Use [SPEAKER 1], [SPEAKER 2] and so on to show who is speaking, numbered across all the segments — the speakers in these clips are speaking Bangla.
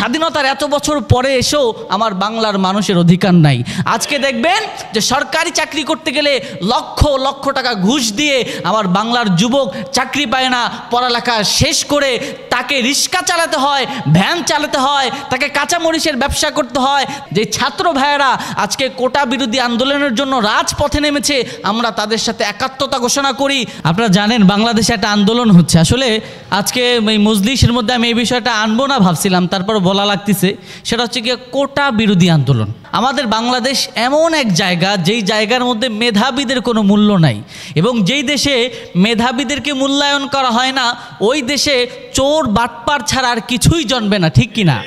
[SPEAKER 1] স্বাধীনতার এত বছর পরে এসেও আমার বাংলার মানুষের অধিকার নাই। আজকে দেখবেন যে সরকারি চাকরি করতে গেলে লক্ষ লক্ষ টাকা ঘুষ দিয়ে আমার বাংলার যুবক চাকরি পায় না, পড়ালেখা শেষ করে তাকে রিক্সা চালাতে হয়, ভ্যান চালাতে হয়, তাকে কাঁচামরিচের ব্যবসা করতে হয়। যে ছাত্র ভাইয়েরা আজকে কোটা বিরোধী আন্দোলনের জন্য রাজপথে নেমেছে, আমরা তাদের সাথে একাত্মতা ঘোষণা করি। আপনারা জানেন বাংলাদেশে একটা আন্দোলন হচ্ছে। আসলে আজকে এই মজলিসের মধ্যে আমি এই বিষয়টা আনবো না ভাবছিলাম, তারপর বলা লাগতেছে। সেটা হচ্ছে গিয়ে কোটা বিরোধী আন্দোলন। আমাদের বাংলাদেশ এমন এক জায়গা, যেই জায়গার মধ্যে মেধাবীদের কোনো মূল্য নাই, এবং যেই দেশে মেধাবীদেরকে মূল্যায়ন করা হয় না, ওই দেশে চোর বাটপার ছাড়া আর কিছুই জন্মে না, ঠিক কিনা?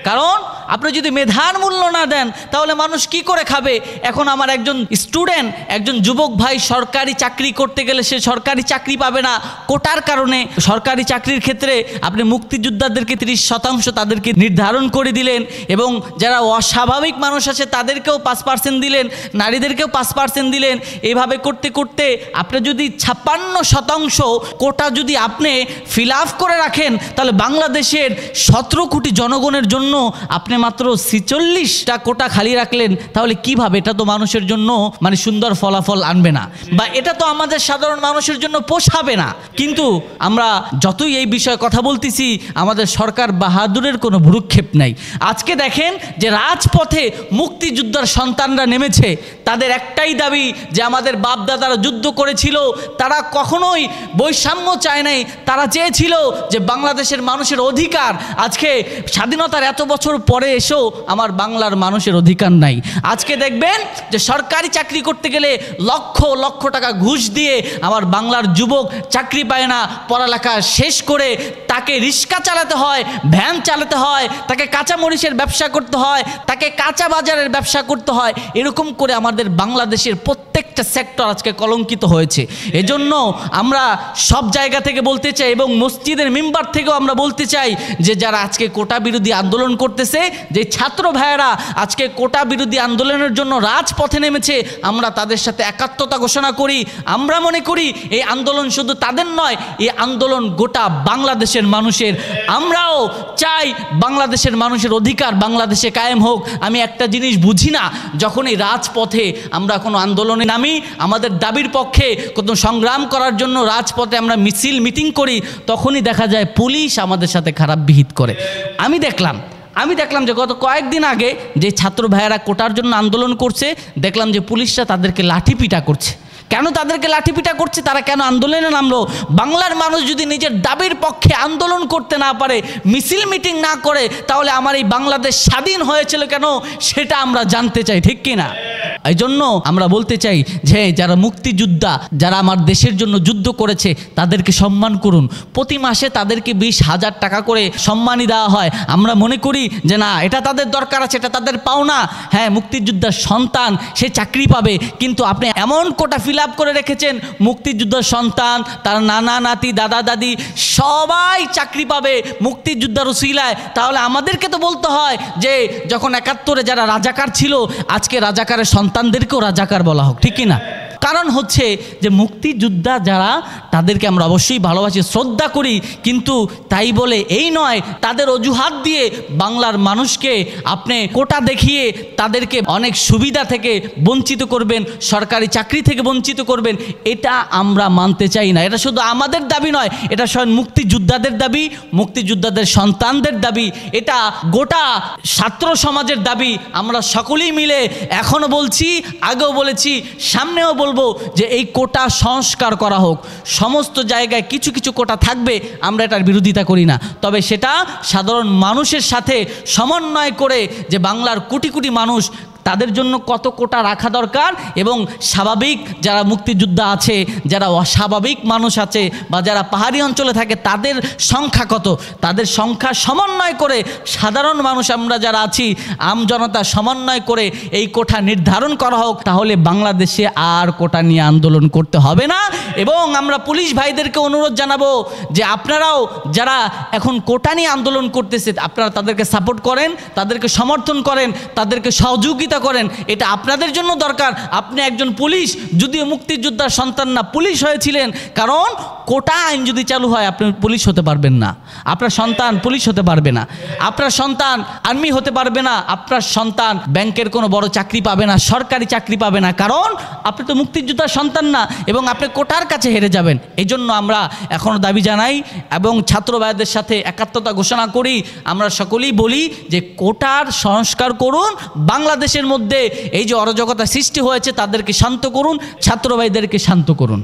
[SPEAKER 1] কারণ আপনি যদি মেধার মূল্য না দেন তাহলে মানুষ কি করে খাবে? এখন আমার একজন স্টুডেন্ট, একজন যুবক ভাই সরকারি চাকরি করতে গেলে সে সরকারি চাকরি পাবে না কোটার কারণে। সরকারি চাকরির ক্ষেত্রে আপনি মুক্তিযোদ্ধাদেরকে 30% তাদেরকে নির্ধারণ করে দিলেন, এবং যারা অস্বাভাবিক মানুষ আছে তাদেরকেও 5% দিলেন, নারীদেরকেও 5% দিলেন। এইভাবে করতে করতে আপনি যদি 56% কোটা যদি আপনি ফিল আপ করে রাখেন, তাহলে বাংলাদেশের 17 কোটি জনগণের জন্য আপনি মাত্র 46টা কোটা খালি রাখলেন। তাহলে কিভাবে? এটা তো মানুষের জন্য মানে সুন্দর ফলাফল আনবে না, বা এটা তো আমাদের সাধারণ মানুষের জন্য পোষাবে না। কিন্তু আমরা যতই এই বিষয়ে কথা বলতেছি, আমাদের সরকার বাহাদুরের কোনো ভ্রুক্ষেপ নাই। আজকে দেখেন যে রাজপথে মুক্তিযোদ্ধার সন্তানরা নেমেছে, তাদের একটাই দাবি যে আমাদের বাপ দাদারা যুদ্ধ করেছিল, তারা কখনোই বৈষম্য চায় নাই, তারা চেয়েছিল যে বাংলাদেশের মানুষের অধিকার। আজকে স্বাধীনতার এত বছর পরে এসেও আমার বাংলার মানুষের অধিকার নাই। আজকে দেখবেন যে সরকারি চাকরি করতে গেলে লক্ষ লক্ষ টাকা ঘুষ দিয়ে আমার বাংলার যুবক চাকরি পায় না, পড়ালেখা শেষ করে তাকে রিক্সা চালাতে হয়, ভ্যান চালাতে হয়, তাকে কাঁচামরিচের ব্যবসা করতে হয়, তাকে কাঁচা বাজারের ব্যবসা করতে হয়। এরকম করে আমাদের বাংলাদেশের প্রত্যেকটা সেক্টর আজকে কলঙ্কিত হয়েছে। এজন্য আমরা সব জায়গা থেকে বলতে চাই, এবং মসজিদের মিম্বার থেকেও আমরা বলতে চাই যে যারা আজকে কোটা বিরোধী আন্দোলন করতেছে, যে ছাত্র ভাইয়েরা আজকে কোটা বিরোধী আন্দোলনের জন্য রাজপথে নেমেছে, আমরা তাদের সাথে একাত্মতা ঘোষণা করি। আমরা মনে করি এই আন্দোলন শুধু তাদের নয়, এই আন্দোলন গোটা বাংলাদেশের মানুষের। আমরাও চাই বাংলাদেশের মানুষের অধিকার বাংলাদেশে কায়েম হোক। আমি একটা জিনিস বুঝি না, যখন এই রাজপথে আমরা কোনো আন্দোলনে নামি, আমাদের দাবির পক্ষে কোনো সংগ্রাম করার জন্য রাজপথে আমরা মিছিল মিটিং করি, তখনই দেখা যায় পুলিশ আমাদের সাথে খারাপ বিহেভ করে। আমি দেখলাম যে গত কয়েকদিন আগে যে ছাত্র ভাইয়েরা কোটার জন্য আন্দোলন করছে, দেখলাম যে পুলিশরা তাদেরকে লাঠিপিটা করছে। কেন তাদেরকে লাঠিপিটা করছে? তারা কেন আন্দোলনে নামলো? বাংলার মানুষ যদি নিজের দাবির পক্ষে আন্দোলন করতে না পারে, মিছিল মিটিং না করে, তাহলে আমার এই বাংলাদেশ স্বাধীন হয়েছিল কেন সেটা আমরা জানতে চাই, ঠিক কিনা? এই জন্য আমরা বলতে চাই যে যারা মুক্তিযোদ্ধা, যারা আমার দেশের জন্য যুদ্ধ করেছে, তাদেরকে সম্মান করুন। প্রতি মাসে তাদেরকে 20,000 টাকা করে সম্মানী দেওয়া হয়। আমরা মনে করি যে না, এটা তাদের দরকার আছে, এটা তাদের পাওনা। হ্যাঁ, মুক্তিযোদ্ধার সন্তান সে চাকরি পাবে, কিন্তু আপনি এমন কোটা ফিল আপ করে রেখেছেন মুক্তিযোদ্ধার সন্তান, তার নানা নাতি, দাদা দাদি সবাই চাকরি পাবে মুক্তিযোদ্ধার উসিলায়। তাহলে আমাদেরকে তো বলতে হয় যে যখন 71-এ যারা রাজাকার ছিল, আজকে রাজাকারের সন্তানদেরকেও রাজাকার বলা হোক, ঠিক কিনা? কারণ হচ্ছে যে মুক্তিযোদ্ধা যারা, তাদেরকে আমরা অবশ্যই ভালোবাসি, শ্রদ্ধা করি, কিন্তু তাই বলে এই নয় তাদের অজুহাত দিয়ে বাংলার মানুষকে আপনি কোটা দেখিয়ে তাদেরকে অনেক সুবিধা থেকে বঞ্চিত করবেন, সরকারি চাকরি থেকে বঞ্চিত করবেন। এটা আমরা মানতে চাই না। এটা শুধু আমাদের দাবি নয়, এটা স্বয়ং মুক্তিযোদ্ধাদের দাবি, মুক্তিযোদ্ধাদের সন্তানদের দাবি, এটা গোটা ছাত্র সমাজের দাবি। আমরা সকলেই মিলে এখনও বলছি, আগেও বলেছি, সামনেও বলবো যে এই কোটা সংস্কার করা হোক। সমস্ত জায়গায় কিছু কিছু কোটা থাকবে, আমরা এটার বিরোধিতা করি না, তবে সেটা সাধারণ মানুষের সাথে সমন্বয় করে যে বাংলার কোটি কোটি মানুষ, তাদের জন্য কত কোটা রাখা দরকার, এবং স্বাভাবিক যারা মুক্তিযোদ্ধা আছে, যারা অস্বাভাবিক মানুষ আছে, বা যারা পাহাড়ি অঞ্চলে থাকে, তাদের সংখ্যা কত, তাদের সংখ্যা সমন্বয় করে সাধারণ মানুষ আমরা যারা আছি, আমজনতা সমন্বয় করে এই কোটা নির্ধারণ করা হোক। তাহলে বাংলাদেশে আর কোটা নিয়ে আন্দোলন করতে হবে না। এবং আমরা পুলিশ ভাইদেরকে অনুরোধ জানাবো যে আপনারাও যারা এখন কোটা নিয়ে আন্দোলন করতেছে, আপনারা তাদেরকে সাপোর্ট করেন, তাদেরকে সমর্থন করেন, তাদেরকে সহযোগিতা চিন্তা করেন, এটা আপনাদের জন্য দরকার। আপনি একজন পুলিশ, যদিও মুক্তিযোদ্ধার সন্তান না, পুলিশ হয়েছিলেন, কারণ কোটা আইন যদি চালু হয় আপনি পুলিশ হতে পারবেন না, আপনার সন্তান পুলিশ হতে পারবে না, আপনার সন্তান আর্মি হতে পারবে না, আপনার সন্তান ব্যাংকের কোনো বড় চাকরি পাবে না, সরকারি চাকরি পাবে না, কারণ আপনি তো মুক্তিযোদ্ধার সন্তান না এবং আপনি কোটার কাছে হেরে যাবেন। এই জন্য আমরা এখনও দাবি জানাই এবং ছাত্র ভাইদের সাথে একাত্মতা ঘোষণা করি। আমরা সকলেই বলি যে কোটার সংস্কার করুন, বাংলাদেশের মধ্যে এই যে অরাজকতা সৃষ্টি হয়েছে তাদেরকে শান্ত করুন, ছাত্র ভাইদেরকে শান্ত করুন।